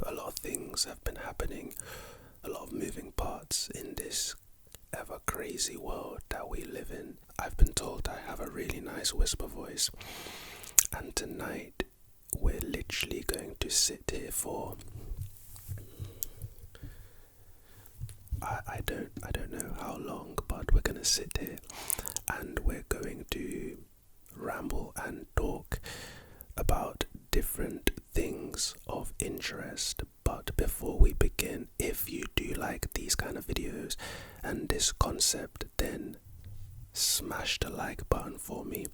a lot of things have been happening, a lot of moving parts in this ever crazy world that we live in. I've been told I have a really nice whisper voice, and tonight we're literally going to sit here for I don't know how long, but we're gonna sit here and we're going to ramble and talk about different things of interest. But before we begin, if you do like these kind of videos and this concept, then smash the like button for me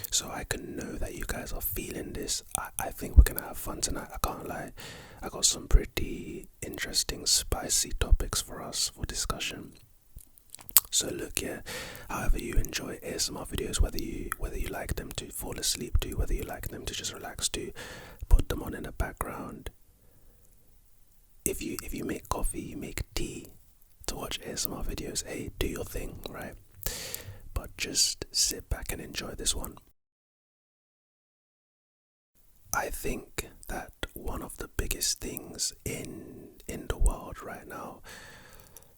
so I can know that you guys are feeling this. I think we're gonna have fun tonight. I can't lie, I got some pretty interesting spicy topics for us for discussion. So look, yeah, however you enjoy ASMR videos, whether you like them to fall asleep to, whether you like them to just relax to, put them on in the background. If you make coffee, you make tea to watch ASMR videos, hey, do your thing, right? But just sit back and enjoy this one. I think that one of the biggest things in the world right now,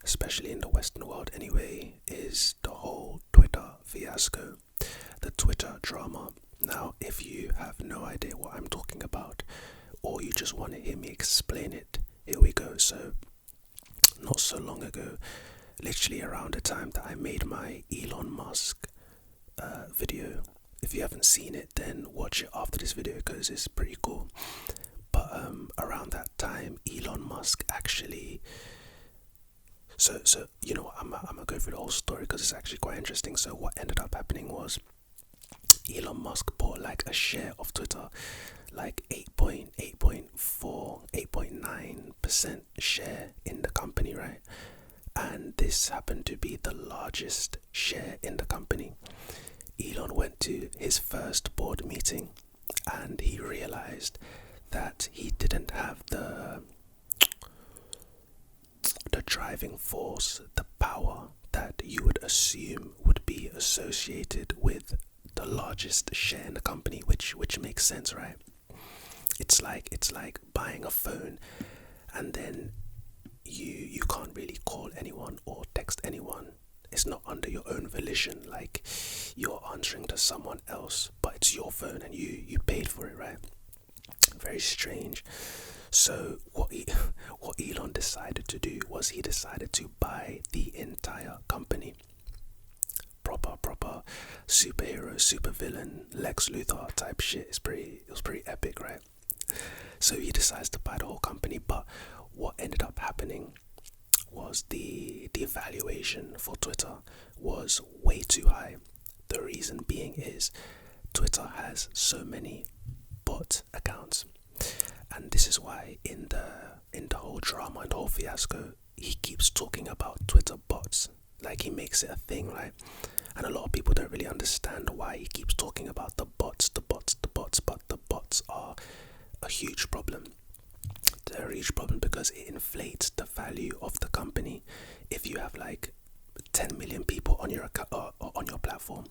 especially in the Western world anyway, is the whole Twitter fiasco, the Twitter drama. Now, if you have no idea what I'm talking about, or you just want to hear me explain it, here we go. So, not so long ago, literally around the time that I made my Elon Musk video. If you haven't seen it, then watch it after this video because it's pretty cool. But around that time, Elon Musk actually... So you know what, I'm gonna go through the whole story because it's actually quite interesting. So what ended up happening was Elon Musk bought like a share of Twitter, like 8.9% share in the company, right? And this happened to be the largest share in the company. Elon went to his first board meeting and he realized that he didn't have the driving force, the power that you would assume would be associated with the largest share in the company, which makes sense, right? It's like buying a phone and then you can't really call anyone or text anyone. It's not under your own volition, like you're answering to someone else, but it's your phone and you paid for it, right? Very strange. So what Elon decided to do was he decided to buy the entire company. Proper superhero, supervillain, Lex Luthor type shit. It was pretty epic, right? So he decides to buy the whole company, but what ended up happening was the valuation for Twitter was way too high. The reason being is Twitter has so many bot accounts, and this is why in the whole drama and the whole fiasco, he keeps talking about Twitter bots, like he makes it a thing, right? And a lot of people don't really understand why he keeps talking about the bots, but the bots are a huge problem. They're a huge problem because it inflates the value of the company. If you have like 10 million people on your on your platform,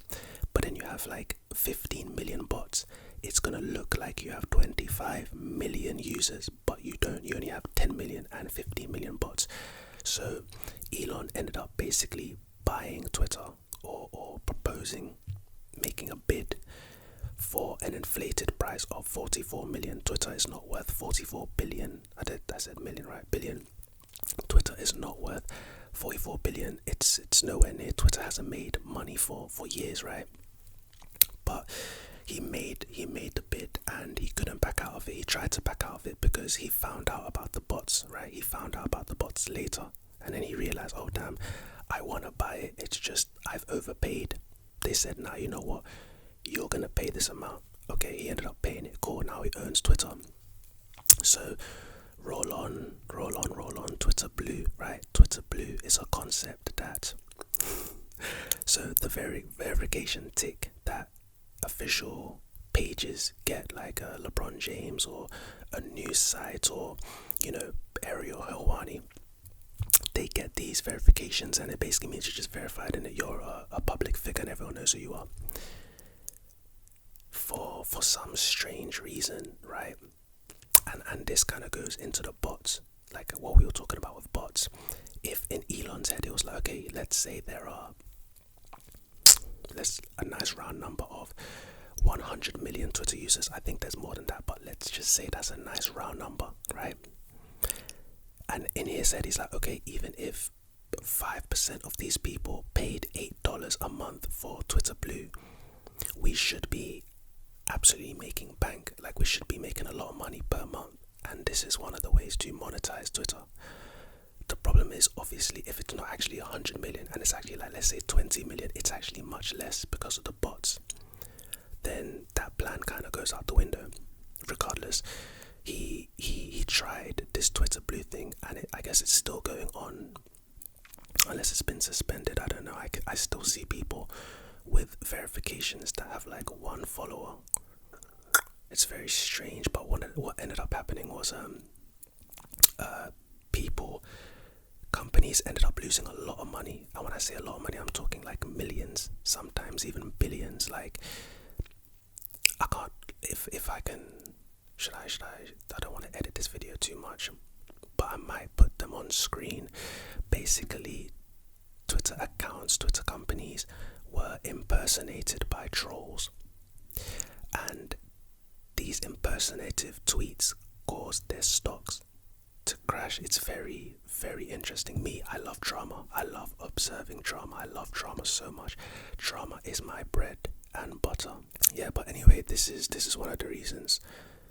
but then you have like 15 million bots, it's gonna look like you have 25 million users, but you don't. You only have 10 million and 15 million bots. So Elon ended up basically buying Twitter or proposing, making a bid for an inflated price of 44 million. Twitter is not worth 44 billion. I said million, right? Billion. Twitter is not worth 44 billion. It's nowhere near. Twitter hasn't made money for years, right? But he made the bid and he couldn't back out of it. He tried to back out of it because he found out about the bots, right? He found out about the bots later, and then he realized, oh damn, I want to buy it. It's just I've overpaid. They said, now you know what, you're gonna pay this amount. Okay, he ended up paying it. Cool, now he owns Twitter. So roll on, Twitter Blue, right? Twitter Blue is a concept that so the very verification tick that official pages get, like a LeBron James or a news site or, you know, Ariel Helwani, they get these verifications and it basically means you're just verified and that you're a public figure and everyone knows who you are. For some strange reason, right? And this kind of goes into the bots, like what we were talking about with bots. If in Elon's head it was like, okay, let's say there are, let's a nice round number of 100 million Twitter users. I think there's more than that, but let's just say that's a nice round number, right? And in his head, he's like, okay, even if 5% of these people paid $8 a month for Twitter Blue, we should be absolutely making bank. Like, we should be making a lot of money per month. And this is one of the ways to monetize Twitter. The problem is, obviously, if it's not actually 100 million and it's actually like, let's say 20 million, it's actually much less because of the bots. Then that plan kind of goes out the window. Regardless, he tried this Twitter Blue thing, and I guess it's still going on, unless it's been suspended. I don't know. I still see people with verifications that have like one follower. It's very strange, but what ended up happening was companies ended up losing a lot of money. And when I say a lot of money, I'm talking like millions, sometimes even billions. Like, I can't, if I can, I don't want to edit this video too much, but I might put them on screen. Basically, Twitter accounts, Twitter companies were impersonated by trolls, and these impersonative tweets caused their stocks to crash. It's very, very interesting. I love drama. I love observing drama. I love drama so much. Drama is my bread and butter. Yeah, but anyway, this is one of the reasons,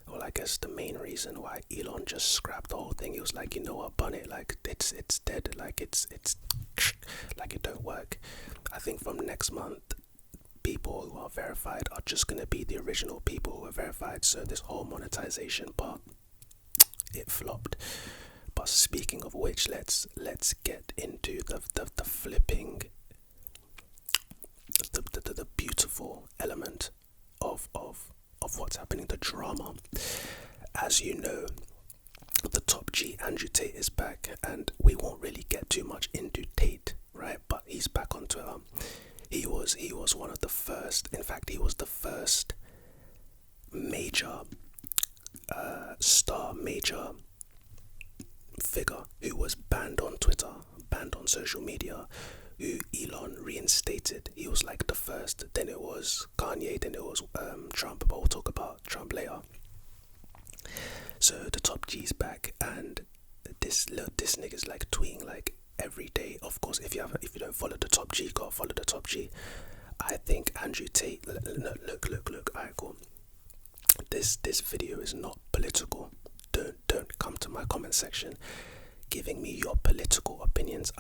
well, I guess the main reason why Elon just scrapped the whole thing. He was like, you know what, bun it, like it's dead, like it's like it don't work. I think from next month, people who are verified are just gonna be the original people who are verified. So this whole monetization part, it flopped. But speaking of which, let's get into the flipping, the beautiful element of what's happening, the drama. As you know, the top G, Andrew Tate, is back, and we won't really get too much into Tate, right? But he's back on Twitter. He was one of the first. In fact, he was the first major major figure who was banned on Twitter, banned on social media, who Elon reinstated. He was like the first. Then it was Kanye, then it was Trump, but we'll talk about Trump later. So the top G's back, and this nigga's like tweeting like every day. Of course, if you don't follow the top G, gotta follow the top G. I think Andrew Tate, look, alright, cool. This video is not political. Don't come to my comment section giving me your political opinions.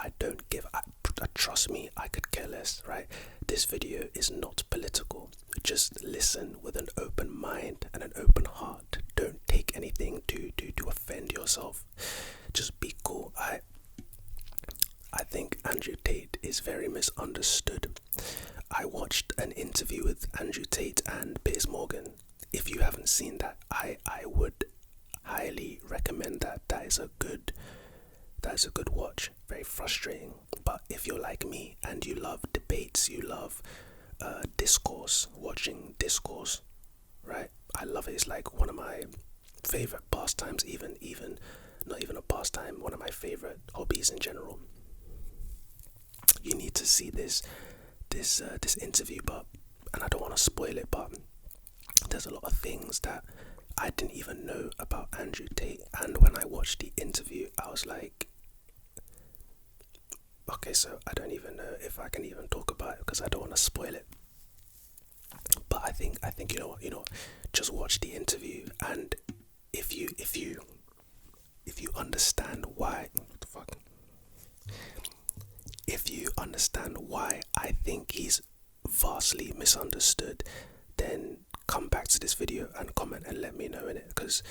Trust me, I could care less, right? This video is not political. Just listen with an open mind and an open heart. Don't take anything to offend yourself. Just be cool. I think Andrew Tate is very misunderstood. I watched an interview with Andrew Tate and Piers Morgan. If you haven't seen that, I would highly recommend that. That is a good watch. Very frustrating, but if you're like me and you love debates, you love discourse, watching discourse, right? I love it. It's like one of my favorite pastimes, even not even a pastime, one of my favorite hobbies in general. You need to see this interview, and I don't want to spoil it, but there's a lot of things that I didn't even know about Andrew Tate, and when I watched the interview, I was like, okay, so I don't even know if I can even talk about it because I don't want to spoil it. But I think you know what, just watch the interview, and if you understand why, what the fuck? If you understand why I think he's vastly misunderstood, then come back to this video and comment and let me know in it, because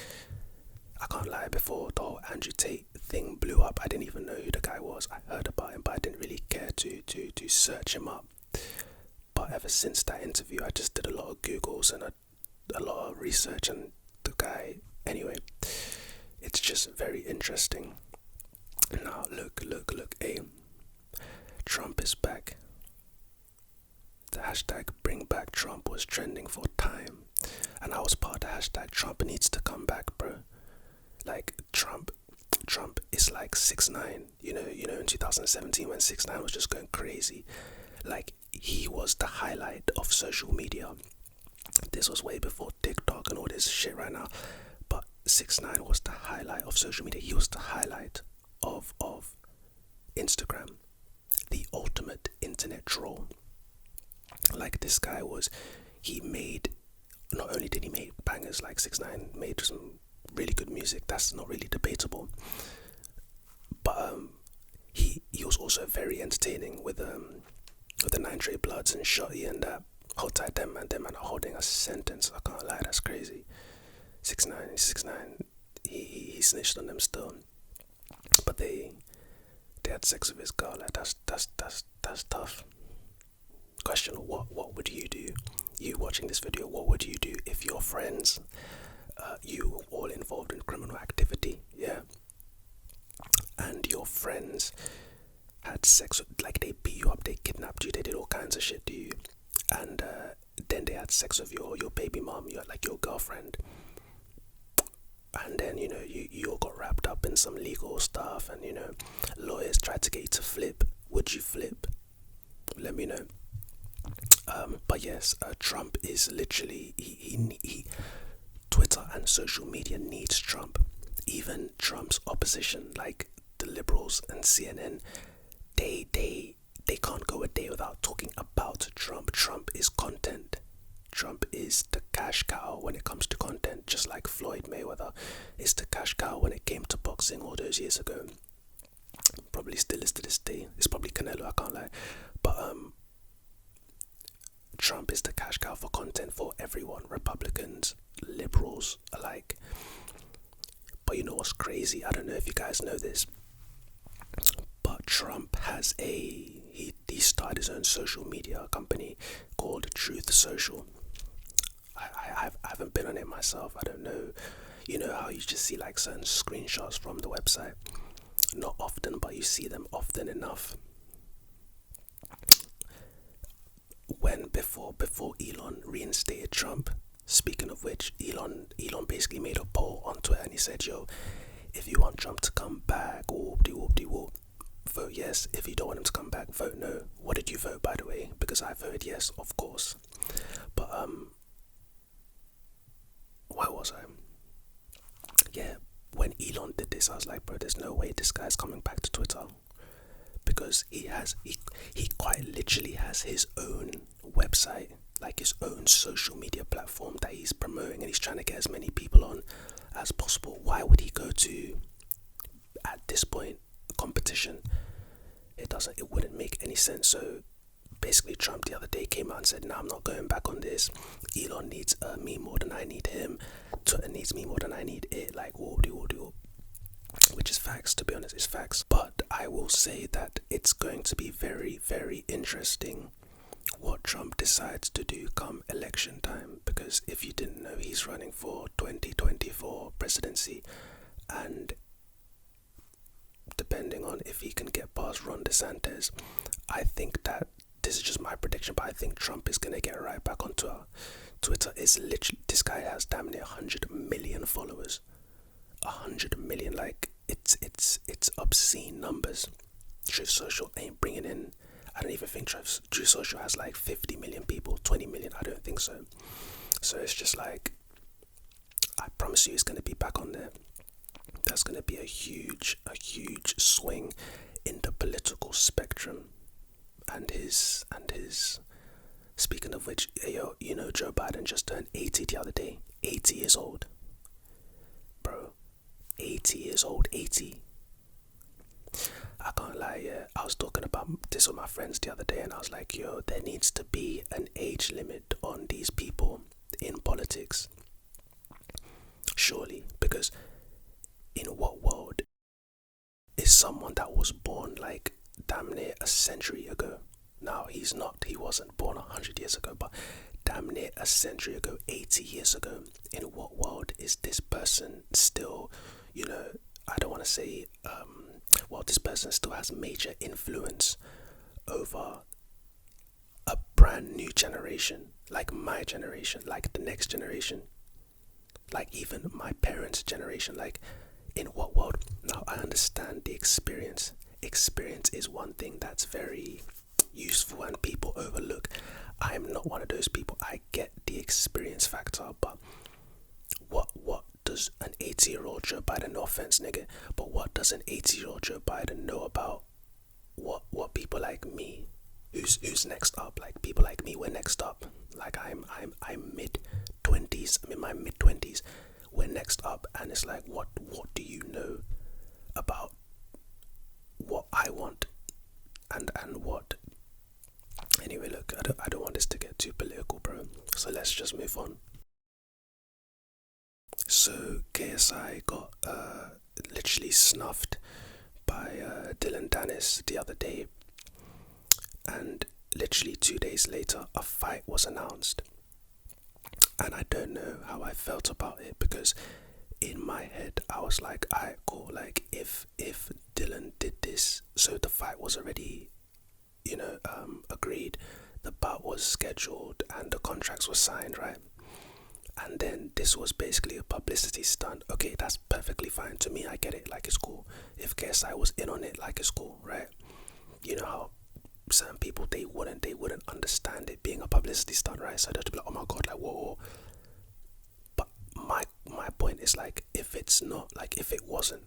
I can't lie, before the whole Andrew Tate thing blew up, I didn't even know who the guy was. I heard about him, but I didn't really care to search him up. But ever since that interview, I just did a lot of Googles and a lot of research, and the guy, anyway, it's just very interesting. Now look, Trump is back. The hashtag bring back Trump was trending for time, and I was part of the hashtag Trump needs to come back, bro. like 6ix9ine, in 2017 when 6ix9ine was just going crazy. Like, he was the highlight of social media. This was way before TikTok and all this shit right now. But 6ix9ine was the highlight of social media. He was the highlight of Instagram. The ultimate internet troll. Like, this guy was, not only did he make bangers, like 6ix9ine made some really good music, that's not really debatable, but he was also very entertaining with the 9 Trey Bloods and Shotty and that. Hold tight, them man are holding a sentence, I can't lie, that's crazy. 6ix9ine, he snitched on them still, but they had sex with his girl. Like, that's tough. Question: what would you do? You watching this video, what would you do if your friends, you were all involved in criminal activity, yeah, and your friends had sex with, like, they beat you up, they kidnapped you, they did all kinds of shit to you, and then they had sex with your baby mom, your girlfriend, and then you all got wrapped up in some legal stuff, and lawyers tried to get you to flip. Would you flip? Let me know. But yes, Trump is literally, he Twitter and social media needs Trump. Even Trump's opposition, like the liberals and CNN, they can't go a day without talking about Trump. Trump is content. Trump is the cash cow when it comes to content, just like Floyd Mayweather is the cash cow when it came to boxing all those years ago. Probably still is to this day. It's probably Canelo, I can't lie. But Trump is the cash cow for content for everyone, Republicans, liberals alike. But you know what's crazy? I don't know if you guys know this, but Trump has he started his own social media company called Truth Social. I haven't been on it myself. I don't know. You know how you just see like certain screenshots from the website? Not often, but you see them often enough. Before Elon reinstated Trump, speaking of which, Elon basically made a poll on Twitter and he said, yo, if you want Trump to come back, whoop-de-whoop-de-whoop, vote yes. If you don't want him to come back, vote no. What did you vote, by the way? Because I voted yes, of course. But where was I? Yeah, when Elon did this, I was like, bro, there's no way this guy's coming back to Twitter, because he quite literally has his own website, like his own social media platform that he's promoting, and he's trying to get as many people on as possible. Why would he go to, at this point, competition? It wouldn't make any sense. So basically Trump the other day came out and said, nah, I'm not going back on this. Elon needs me more than I need him. Twitter needs me more than I need it. Like, whoop. Which is facts, to be honest, it's facts. But I will say that it's going to be very, very interesting what Trump decides to do come election time, because if you didn't know, he's running for 2024 presidency, and depending on if he can get past Ron DeSantis, I think that, this is just my prediction, but I think Trump is going to get right back on Twitter. Twitter is literally, this guy has damn near 100 million followers. 100 million, like, it's obscene numbers. Truth Social ain't bringing in, I don't even think Truth Social has like 50 million people, 20 million, I don't think so. So it's just like, I promise you, it's going to be back on there. That's going to be a huge swing in the political spectrum. And his speaking of which, yo, Joe Biden just turned 80 the other day. 80 years old, bro. 80 years old, 80. I can't lie, yeah. I was talking about this with my friends the other day, and I was like, yo, there needs to be an age limit on these people in politics. Surely, because in what world is someone that was born like damn near a century ago? Now, he wasn't born 100 years ago, but damn near a century ago, 80 years ago. In what world is this person still, I don't want to say, this person still has major influence over a brand new generation, like my generation, like the next generation, like even my parents' generation. Like, in what world? Now, I understand the experience. Experience is one thing that's very useful and people overlook. I'm not one of those people. I get the experience factor, but what does an 80-year-old Joe Biden, no offense, nigga, but what does an 80-year-old Joe Biden know about what people like me, who's next up? Like people like me, we're next up. Like I'm mid-20s. I'm in my mid-20s. We're next up, and it's like, what do you know about what I want and what? Anyway, look, I don't want this to get too political, bro. So let's just move on. So KSI got literally snuffed by Dillon Danis the other day, and literally 2 days later a fight was announced. And I don't know how I felt about it, because in my head I was like, alright, cool, like if Dillon did this, so the fight was already, agreed, the bout was scheduled and the contracts were signed, right? And then this was basically a publicity stunt. Okay, that's perfectly fine to me. I get it, like it's cool. If KSI was in on it, like it's cool, right? You know how certain people, they wouldn't understand it being a publicity stunt, right? So they'd be like, oh my god, like whoa. But my point is, like, if it's not, like if it wasn't,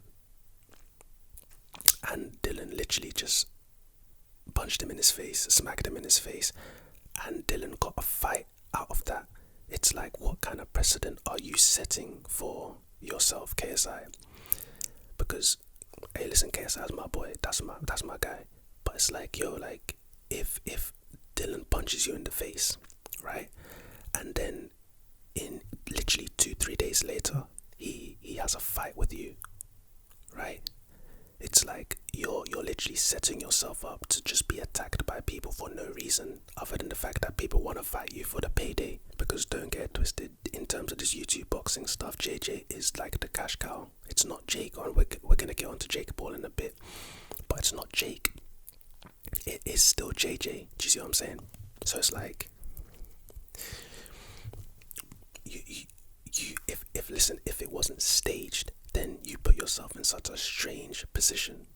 and Dillon literally just punched him in his face, smacked him in his face, and Dillon got a fight out of that, it's like, what kind of precedent are you setting for yourself, KSI? Because, hey, listen, KSI is my boy, that's my guy. But it's like, yo, like, if Dillon punches you in the face, right, and then in literally 2-3 days later, he has a fight with you, right? It's like you're literally setting yourself up to just be attacked by people for no reason other than the fact that people want to fight you for the payday. Because don't get it twisted, in terms of this YouTube boxing stuff, JJ is like the cash cow. It's not Jake, or we're gonna get onto Jake Paul in a bit, but it's not Jake. It is still JJ. Do you see what I'm saying? So it's like, if it wasn't staged, then you put yourself in such a strange position.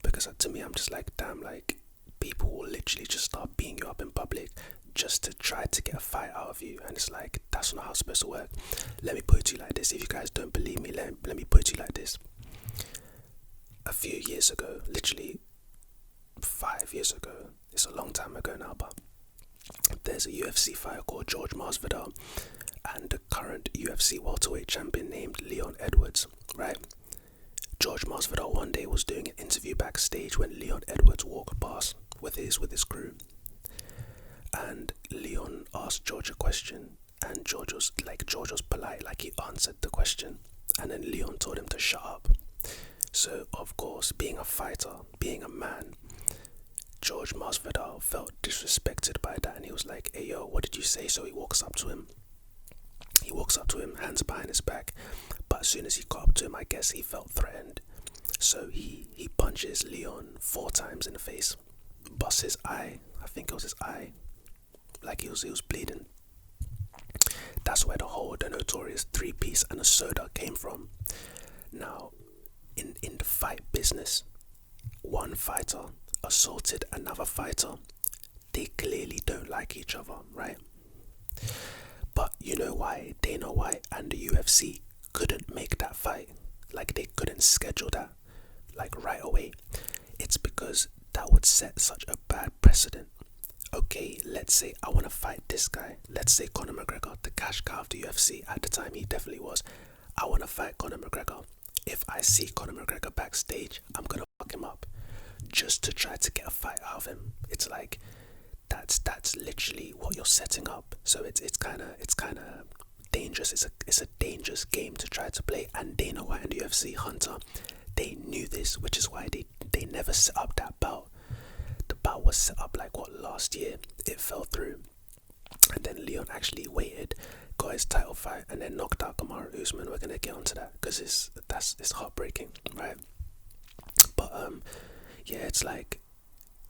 Because to me, I'm just like, damn, like, people will literally just start beating you up in public just to try to get a fight out of you. And it's like, that's not how it's supposed to work. Let me put it to you like this. If you guys don't believe me, let me put it to you like this. A few years ago, literally 5 years ago, it's a long time ago now, but there's a UFC fighter called George Masvidal and the current UFC welterweight champion named Leon Edwards, right? George Masvidal one day was doing an interview backstage when Leon Edwards walked past with his crew, and Leon asked George a question, and George was polite, like he answered the question, and then Leon told him to shut up. So of course, being a fighter, being a man, George Masvidal felt disrespected by that, and he was like, hey yo, what did you say? So he walks up to him, hands behind his back, but as soon as he got up to him, I guess he felt threatened. So he punches Leon 4 times in the face, busts his eye, I think it was his eye, like he was bleeding. That's where the notorious 3-piece and a soda came from. Now, in the fight business, one fighter assaulted another fighter. They clearly don't like each other, right? But you know why Dana White and the UFC couldn't make that fight? Like, they couldn't schedule that, like, right away. It's because that would set such a bad precedent. Okay, let's say I want to fight this guy. Let's say Conor McGregor, the cash cow of the UFC. At the time, he definitely was. I want to fight Conor McGregor. If I see Conor McGregor backstage, I'm going to fuck him up just to try to get a fight out of him. It's like, that's literally what you're setting up. So it's kind of dangerous. It's a dangerous game to try to play. And Dana White and the UFC, Hunter, they knew this, which is why they never set up that bout. The bout was set up like last year. It fell through, and then Leon actually waited, got his title fight, and then knocked out Kamaru Usman. We're gonna get onto that because it's heartbreaking, right? But yeah, it's like,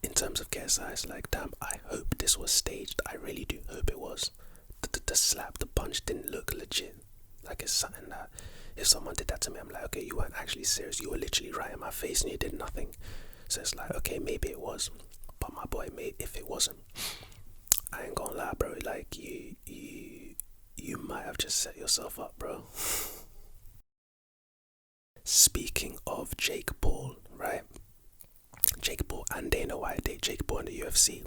in terms of KSI, it's like, damn, I hope this was staged. I really do hope it was. The slap, the punch didn't look legit. Like, it's something that if someone did that to me, I'm like, okay, you weren't actually serious. You were literally right in my face and you did nothing. So it's like, okay, maybe it was, but my boy, mate, if it wasn't, I ain't gonna lie, bro. Like, you might have just set yourself up, bro. Speaking of Jake Paul, right? Jake Paul and Dana White, Jake Paul in the UFC.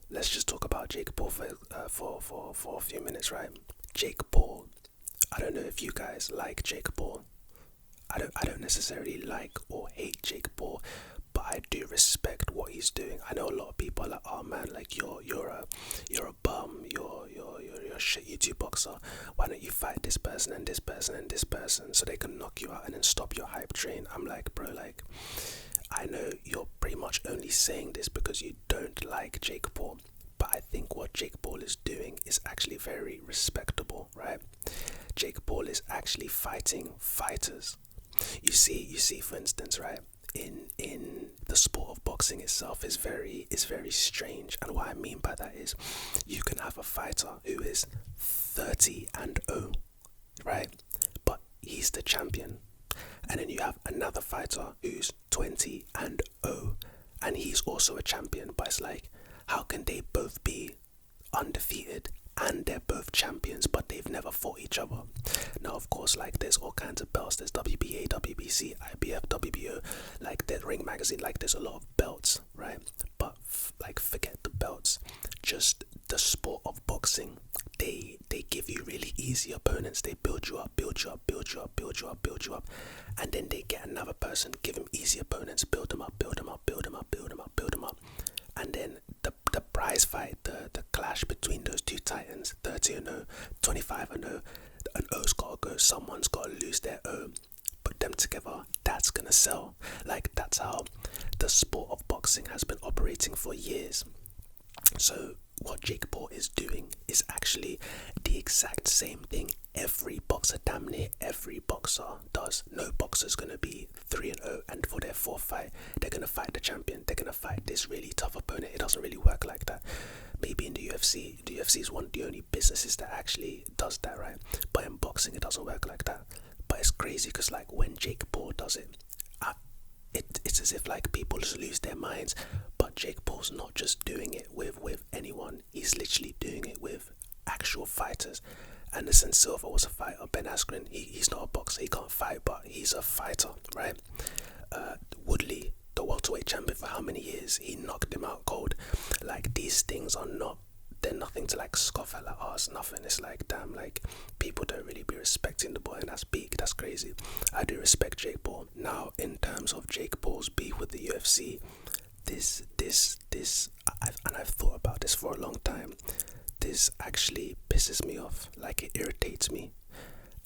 Let's just talk about Jake Paul for a few minutes, right? Jake Paul. I don't know if you guys like Jake Paul. I don't necessarily like or hate Jake Paul, but I do respect what he's doing. I know a lot of people are like, oh man, like you're a bum, you're a shit YouTube boxer. Why don't you fight this person and this person and this person so they can knock you out and then stop your hype train? I'm like, bro, like, I know you're pretty much only saying this because you don't like Jake Paul, but I think what Jake Paul is doing is actually very respectable, right? Jake Paul is actually fighting fighters. You see, for instance, right, in the sport of boxing itself is very strange, and what I mean by that is you can have a fighter who is 30-0, right, but he's the champion, and then you have another fighter who's 20-0, and he's also a champion. But it's like, how can they both be undefeated and they're both champions, but they've never fought each other? Now, of course, like, there's all kinds of belts. There's WBA, WBC, IBF, WBO, like, there's Ring Magazine, like, there's a lot of belts, right? But like, forget the belts, just the sport of boxing. They give you really easy opponents. They build you up, and then they get another person, give them easy opponents, build them up, and then the prize fight, the clash between those two titans, 30-0, 25-0, an O's gotta go, someone's gotta lose their O, put them together, that's gonna sell. Like, that's how the sport of boxing has been operating for years. So what Jake Paul is doing is actually the exact same thing every boxer, damn near every boxer does. No boxer's gonna be 3-0 and for their fourth fight they're gonna fight the champion, they're gonna fight this really tough opponent. It doesn't really work like that. Maybe in the UFC is one of the only businesses that actually does that, right? But in boxing it doesn't work like that. But it's crazy because, like, when Jake Paul does it, it's as if, like, people just lose their minds. But Jake Paul's not just doing it with anyone. He's literally doing it with actual fighters. Anderson Silva was a fighter. Ben Askren, he's not a boxer. He can't fight, but he's a fighter, right? Woodley, the welterweight champion for how many years? He knocked him out cold. Like, these things are not, they're nothing to, like, scoff at, like, oh, it's nothing. It's like, damn, like, people don't really be respecting the boy, and that's big, that's crazy. I do respect Jake Paul. Now, in terms of Jake Paul's beef with the UFC, I've thought about this for a long time. This actually pisses me off. Like, it irritates me.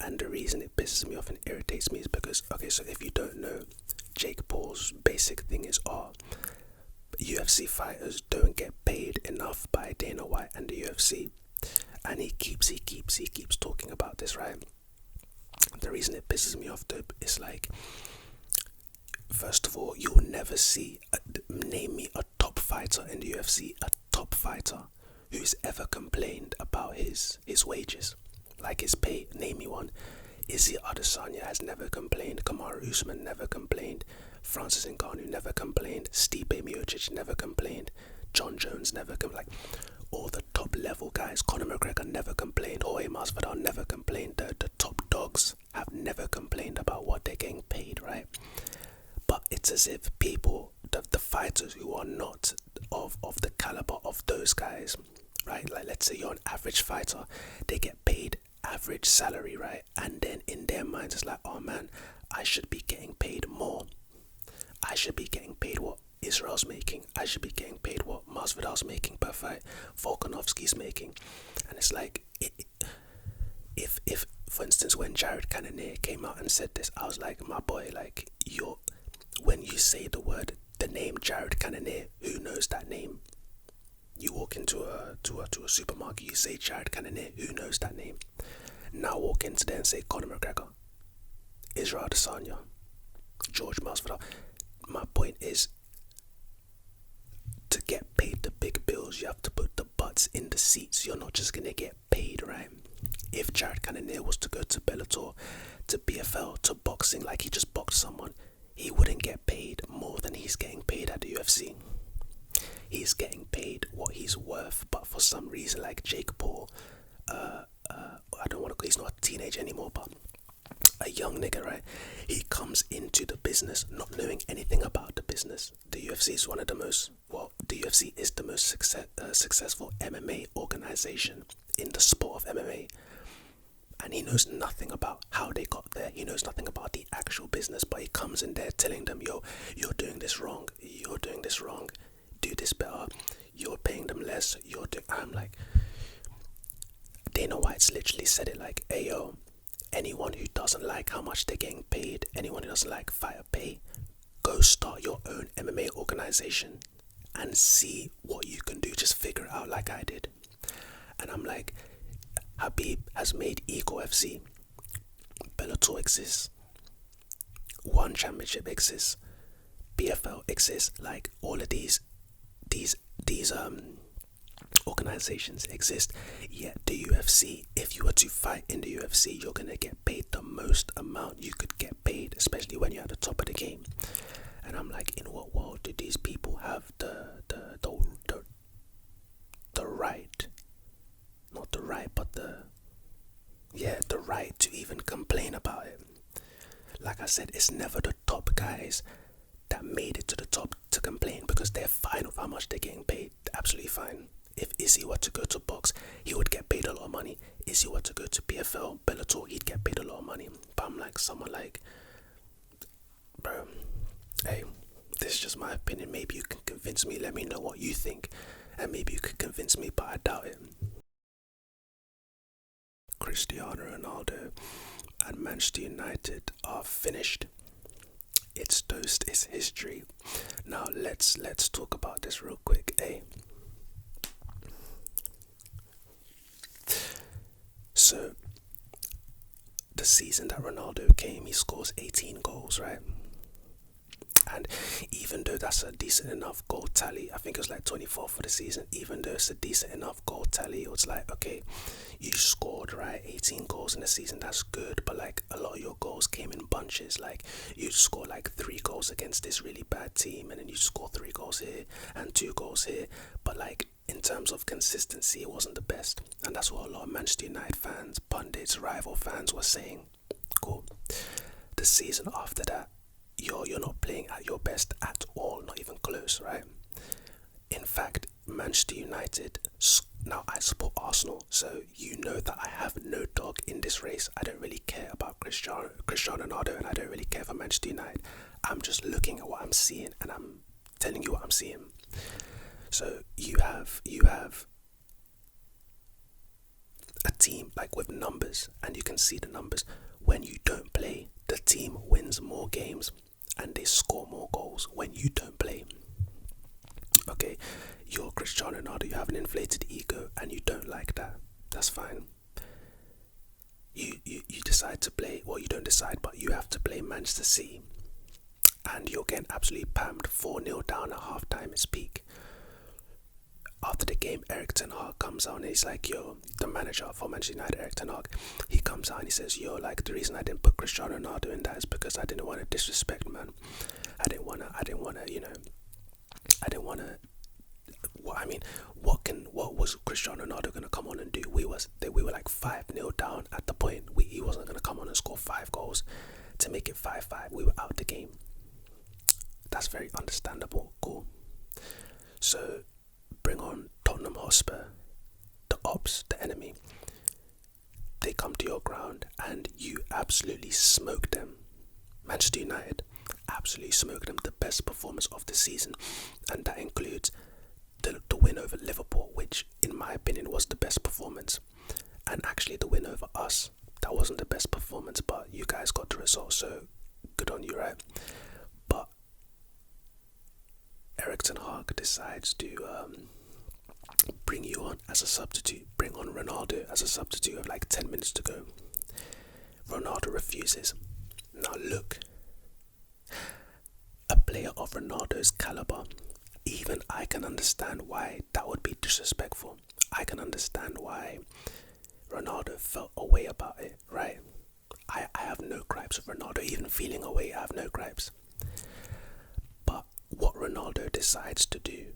And the reason it pisses me off and irritates me is because, okay, so if you don't know, Jake Paul's basic thing is, UFC fighters don't get paid enough by Dana White and the UFC. And he keeps talking about this, right? The reason it pisses me off, though, is like, first of all, you'll never see, name me a top fighter in the UFC, a top fighter who's ever complained about his wages, like his pay. Name me one. Izzy Adesanya has never complained. Kamaru Usman never complained. Francis Ngannou never complained. Stipe Miocic never complained. John Jones never complained. Like, all the top level guys, Conor McGregor never complained. Jorge Masvidal never complained. The top dogs have never complained about what they're getting paid, right? But it's as if people, the fighters who are not of the caliber of those guys, right? Like, let's say you're an average fighter, they get paid average salary, right? And then in their minds it's like, oh man, I should be getting paid more. I should be getting paid what Israel's making. I should be getting paid what Masvidal's making per fight, Volkanovski's making. And it's like, if for instance, when Jared Cannonier came out and said this, I was like, my boy, like, when you say the name Jared Cannonier, who knows that name? You walk into a supermarket, you say Jared Cannonier, who knows that name? Now walk into there and say Conor McGregor, Israel Adesanya, George Masvidal. My point is, to get paid the big bills, you have to put the butts in the seats. You're not just gonna get paid, right? if Jared Cannonier was to go to Bellator, to BFL, to boxing, like he just boxed someone, he wouldn't get paid more than he's getting paid at the UFC. He's getting paid what he's worth, but for some reason, like Jake Paul, I don't want to, he's not a teenager anymore, but a young nigga, right? He comes into the business not knowing anything about the business. The UFC is one of the most, well, the UFC is the most successful MMA organization in the sport of MMA. And he knows nothing about how they got there. He knows nothing about the actual business, but he comes in there telling them, yo, you're doing this wrong. You're doing this wrong. Do this better. You're paying them less. I'm like, Dana White's literally said it like, hey, yo, anyone who doesn't like how much they're getting paid, anyone who doesn't like fighter pay, go start your own MMA organization and see what you can do. Just figure it out like I did. And I'm like, Habib has made Eagle FC, Bellator exists, One Championship exists, BFL exists. Like all of these organizations exist. Yet the UFC, if you were to fight in the UFC, you're gonna get paid the most amount you could get paid, especially when you're at the top of the game. And I'm like, in what world do these people have the right? Not the right, but the right to even complain about it. Like I said, it's never the top guys that made it to the top to complain, because they're fine with how much they're getting paid. They're absolutely fine. If Izzy were to go to box, he would get paid a lot of money. Izzy were to go to PFL, Bellator, he'd get paid a lot of money. But I'm like, someone like, bro, hey, this is just my opinion. Maybe you can convince me. Let me know what you think. And maybe you could convince me, but I doubt it. Cristiano Ronaldo and Manchester United are finished. It's toast, it's history. Now let's talk about this real quick, eh? So the season that Ronaldo came, he scores 18 goals, right? And even though that's a decent enough goal tally, I think it was like 24 for the season, even though it's a decent enough goal tally, it was like, okay, you scored, right, 18 goals in the season, that's good, but like a lot of your goals came in bunches. Like you score like 3 goals against this really bad team, and then you score 3 goals here and 2 goals here, but like in terms of consistency, it wasn't the best. And that's what a lot of Manchester United fans, pundits, rival fans were saying. Cool. The season after that, you're not playing at your best at all, not even close, right? In fact, Manchester United, now I support Arsenal, so you know that I have no dog in this race. I don't really care about Cristiano Ronaldo, and I don't really care for Manchester United. I'm just looking at what I'm seeing, and I'm telling you what I'm seeing. So you have a team like with numbers, and you can see the numbers. When you don't play, the team wins more games and they score more goals when you don't play. Okay, you're Cristiano Ronaldo, you have an inflated ego and you don't like that. That's fine. You decide to play, well, you don't decide, but you have to play Manchester City, and you're getting absolutely pammed, 4-0 down at half-time, it's peak. After the game, Erik ten Hag comes out and he's like, yo, the manager for Manchester United, Erik ten Hag, he comes out and he says, yo, like, the reason I didn't put Cristiano Ronaldo in that is because I didn't want to disrespect, man. I didn't want to, what was Cristiano Ronaldo going to come on and do? We were like 5-0 down at the point. He wasn't going to come on and score 5 goals to make it 5-5. We were out the game. That's very understandable. Cool. So, bring on Tottenham Hotspur, the ops, the enemy. They come to your ground and you absolutely smoke them. Manchester United absolutely smoke them, the best performance of the season, and that includes the win over Liverpool, which in my opinion was the best performance, and actually the win over us, that wasn't the best performance, but you guys got the result, so good on you, right? But Erik ten Hag decides to bring you on as a substitute, bring on Ronaldo as a substitute with like 10 minutes to go. Ronaldo refuses. Now look, a player of Ronaldo's caliber, even I can understand why that would be disrespectful. I can understand why Ronaldo felt a way about it, right? I have no gripes with Ronaldo. Even feeling a way, I have no gripes. But what Ronaldo decides to do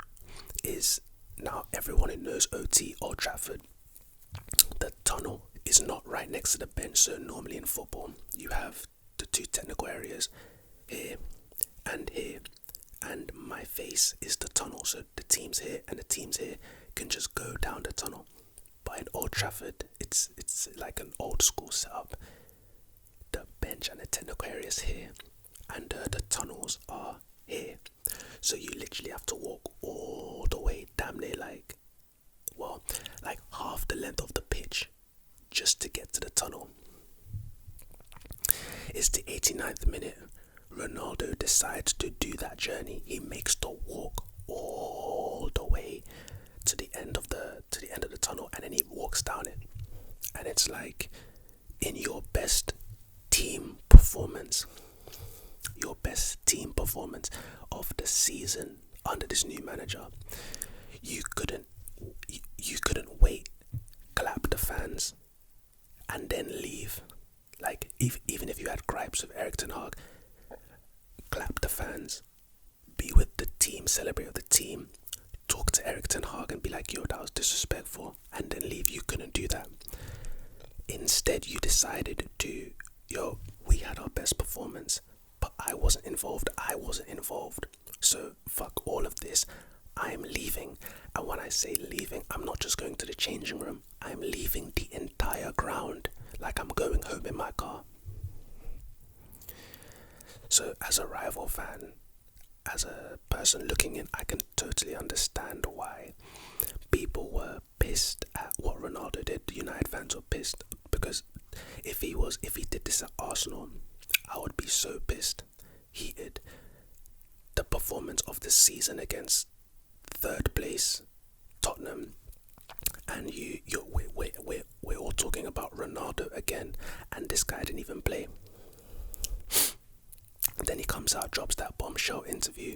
is, now everyone who knows OT, Old Trafford, the tunnel is not right next to the bench. So normally in football, you have the two technical areas here, and my face is the tunnel. So the teams here and the teams here can just go down the tunnel. But in Old Trafford, it's like an old school setup. The bench and the technical areas here, and the tunnels are here. So you literally have to walk all the way, damn near like half the length of the pitch just to get to the tunnel. It's the 89th minute. Ronaldo decides to do that journey. He makes the walk all the way to the end of the tunnel, and then he walks down it. And it's like, in your best team performance of the season under this new manager, you couldn't wait, clap the fans, and then leave. Like, even if you had gripes with Erik ten Hag, clap the fans, be with the team, celebrate with the team, talk to Erik ten Hag and be like, yo, that was disrespectful, and then leave. You couldn't do that. Instead, you decided to, we had our best performance, but I wasn't involved. So fuck all of this. I'm leaving. And when I say leaving, I'm not just going to the changing room. I'm leaving the entire ground, like I'm going home in my car. So as a rival fan, as a person looking in, I can totally understand why people were pissed at what Ronaldo did. The United fans were pissed, because if he did this at Arsenal, I would be so pissed, heated. The performance of the season against third place Tottenham, and we're all talking about Ronaldo again, and this guy didn't even play. Then he comes out, drops that bombshell interview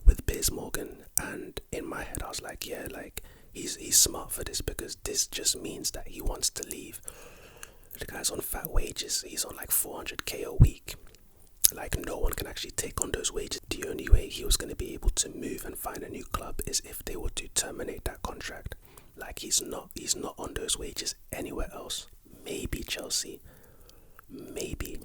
with Piers Morgan, and in my head I was like, yeah, like he's smart for this, because this just means that he wants to leave. The guy's on fat wages. He's on like 400k a week. Like, no one can actually take on those wages. The only way he was going to be able to move and find a new club is if they were to terminate that contract. Like, he's not on those wages anywhere else. Maybe Chelsea. Maybe.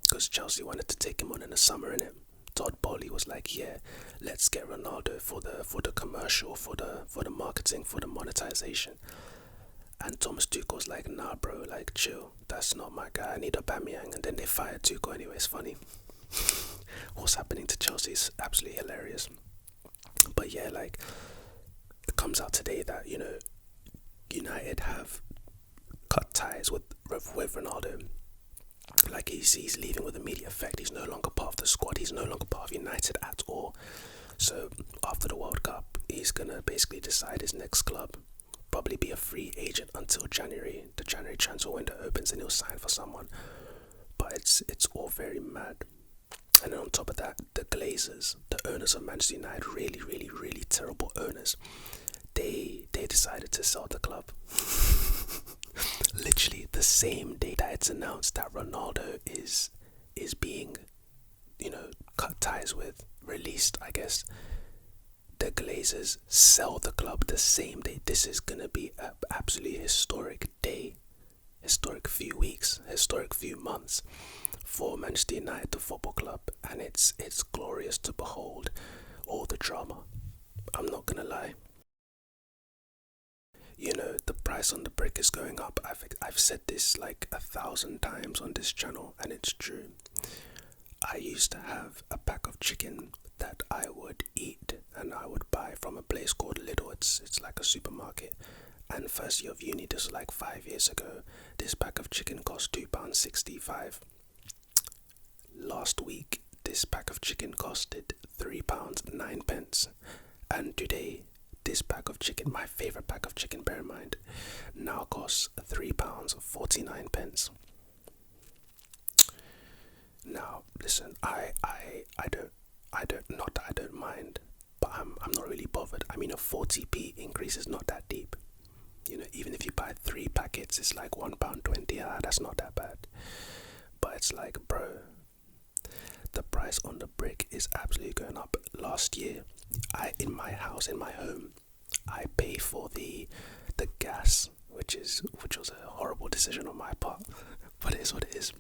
Because Chelsea wanted to take him on in the summer, innit? Todd Bowley was like, yeah, let's get Ronaldo for the commercial, for the marketing, for the monetization. And Thomas Tuchel's like, nah bro, like chill, that's not my guy, I need Aubameyang. And then they fired Tuchel anyway. It's funny. What's happening to Chelsea is absolutely hilarious. But yeah, like, it comes out today that, United have cut ties with Ronaldo. Like, he's leaving with immediate effect. He's no longer part of the squad. He's no longer part of United at all. So after the World Cup, he's gonna basically decide his next club. Probably be a free agent until January. The January transfer window opens and he'll sign for someone. But it's all very mad. And then on top of that, the Glazers, the owners of Manchester United, really, really, really terrible owners. They decided to sell the club. Literally the same day that it's announced that Ronaldo is being, cut ties with, released, I guess. The Glazers sell the club the same day. This is gonna be an absolutely historic day, historic few weeks, historic few months for Manchester United, the football club, and it's glorious to behold all the drama. I'm not gonna lie. The price on the brick is going up. I've said this like 1,000 times on this channel, and it's true. I used to have a pack of chicken that I would eat and I would buy from a place called Lidl. It's like a supermarket. And first year of uni, this was like 5 years ago, this pack of chicken cost £2.65. Last week, this pack of chicken costed £3.09. And today, this pack of chicken, my favourite pack of chicken, bear in mind, now costs £3.49. Now, listen, I don't mind, but I'm not really bothered. I mean, a 40p increase is not that deep. Even if you buy 3 packets, it's like £1.20. That's not that bad. But it's like, bro, the price on the brick is absolutely going up. Last year, in my home, I pay for the gas, which was a horrible decision on my part, but it is what it is.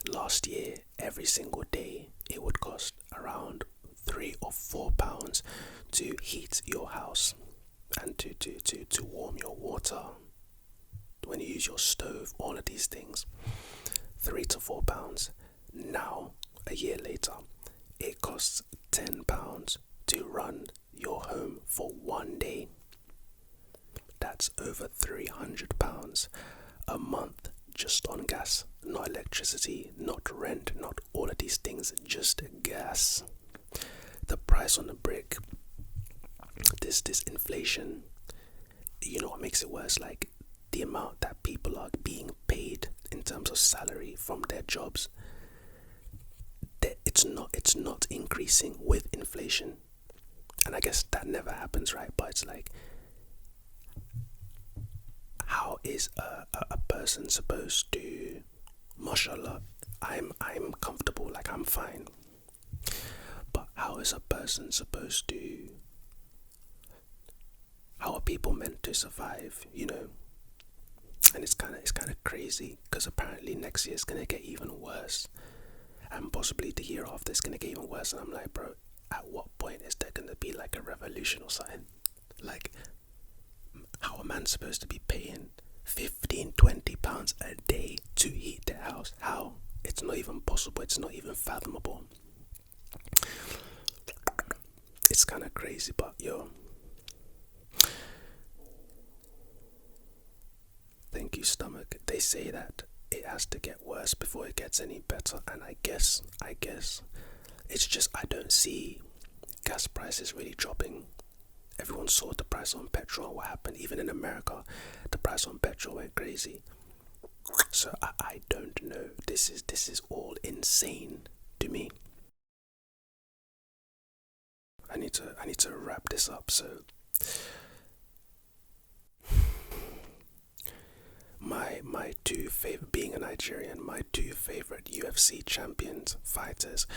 Last year, every single day, it would cost around £3 or £4 to heat your house and to warm your water when you use your stove. All of these things, £3 to £4. Now, a year later, it costs £10 to run your home for one day. That's over £300 a month just on gas, not electricity, not rent, not all of these things, just gas. The price on the brick, this inflation, what makes it worse? Like, the amount that people are being paid in terms of salary from their jobs, it's not increasing with inflation. And I guess that never happens, right? But it's like, how is a person supposed to, mashallah, I'm comfortable, like I'm fine, but how is a person supposed to, how are people meant to survive, And it's kind of crazy, because apparently next year is going to get even worse, and possibly the year after it's going to get even worse. And I'm like, bro, at what point is there going to be like a revolution or something? Like, how a man's supposed to be paying £15-20 a day to heat their house? How? It's not even possible. It's not even fathomable. It's kind of crazy, but thank you, stomach. They say that it has to get worse before it gets any better, and I guess it's just, I don't see gas prices really dropping. Everyone saw the price on petrol, what happened. Even in America, the price on petrol went crazy. So I don't know. This is all insane to me. I need to wrap this up. So my two favorite, being a Nigerian, my two favorite UFC champions, fighters,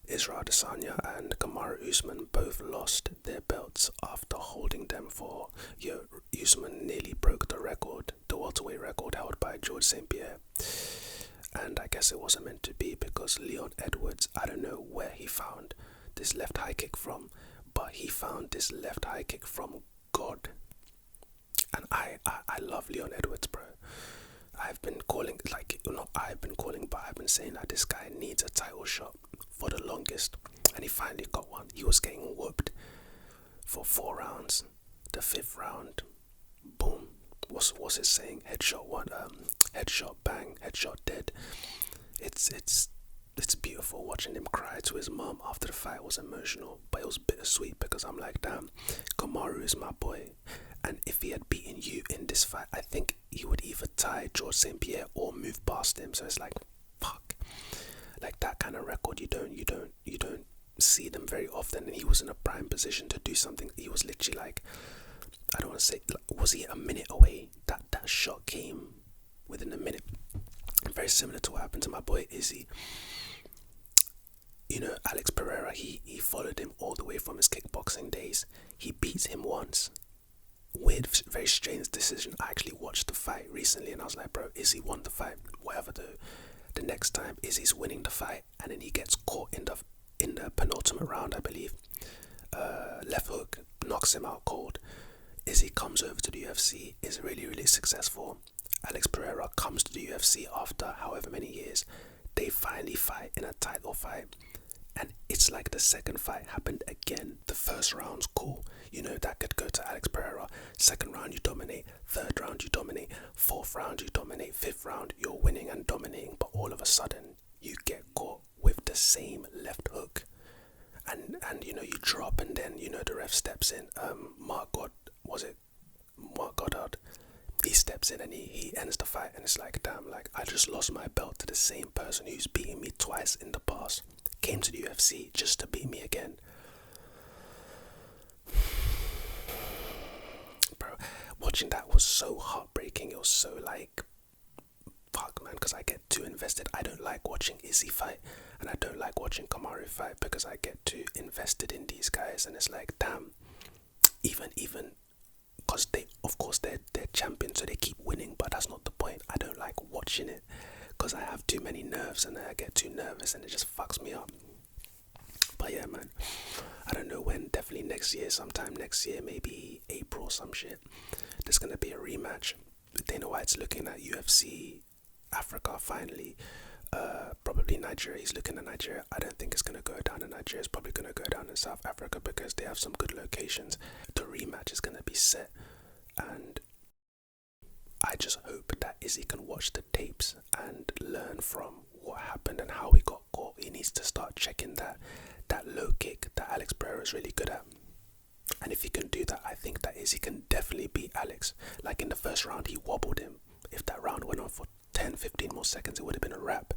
Israel Adesanya and Kamaru Usman, both lost their belts after holding them for, Usman nearly broke the record, the welterweight record held by George St. Pierre. And I guess it wasn't meant to be, because Leon Edwards, I don't know where he found this left high kick from, but he found this left high kick from God. And I love Leon Edwards, bro. I've been saying that this guy needs a title shot for the longest, and he finally got one. He was getting whooped for 4 rounds. The 5th round, boom. What's it saying? Headshot one, headshot bang, headshot dead. It's beautiful watching him cry to his mom after the fight. Was emotional, but it was bittersweet, because I'm like, damn, Kamaru is my boy. And if he had beaten you in this fight, I think he would either tie George St. Pierre or move past him. So it's like, fuck. Like, that kind of record, you don't see them very often. And he was in a prime position to do something. He was literally like, I don't want to say, was he a minute away? That shot came within a minute. Very similar to what happened to my boy Izzy. Alex Pereira, he followed him all the way from his kickboxing days. He beats him once. Weird, very strange decision. I actually watched the fight recently, and I was like, bro, Izzy won the fight. Whatever. The next time, Izzy's winning the fight, and then he gets caught in the penultimate round, I believe. Left hook knocks him out cold. Izzy comes over to the UFC, is really, really successful. Alex Pereira comes to the UFC after however many years. They finally fight in a title fight, and it's like the second fight happened again. The first round's cool, that could go to Alex Pereira. Second round you dominate, third round you dominate, fourth round you dominate, fifth round you're winning and dominating, but all of a sudden you get caught with the same left hook, and you drop, and then the ref steps in. Mark Goddard, he steps in and he ends the fight, and it's like, damn, like, I just lost my belt to the same person who's beaten me twice in the past, came to the UFC just to beat me again. Bro, watching that was so heartbreaking. It was so like, fuck man, because I get too invested. I don't like watching Izzy fight, and I don't like watching Kamaru fight because I get too invested in these guys, and it's like, damn, even because they're champions, so they keep winning, but that's not the point. I don't like watching it because I have too many nerves, and I get too nervous, and it just fucks me up. But yeah, man, I don't know when, definitely next year, sometime next year, maybe April or some shit, there's gonna be a rematch. Dana White's looking at UFC Africa finally. Probably Nigeria. He's looking at Nigeria. I don't think it's gonna go down in Nigeria. It's probably gonna go down in South Africa because they have some good locations. The rematch is gonna be set, and I just hope that Izzy can watch the tapes and learn from what happened and how he got caught. He needs to start checking that low kick that Alex Pereira is really good at. And if he can do that, I think that Izzy can definitely beat Alex. Like in the first round, he wobbled him. If that round went on for 10, 15 more seconds, it would have been a wrap.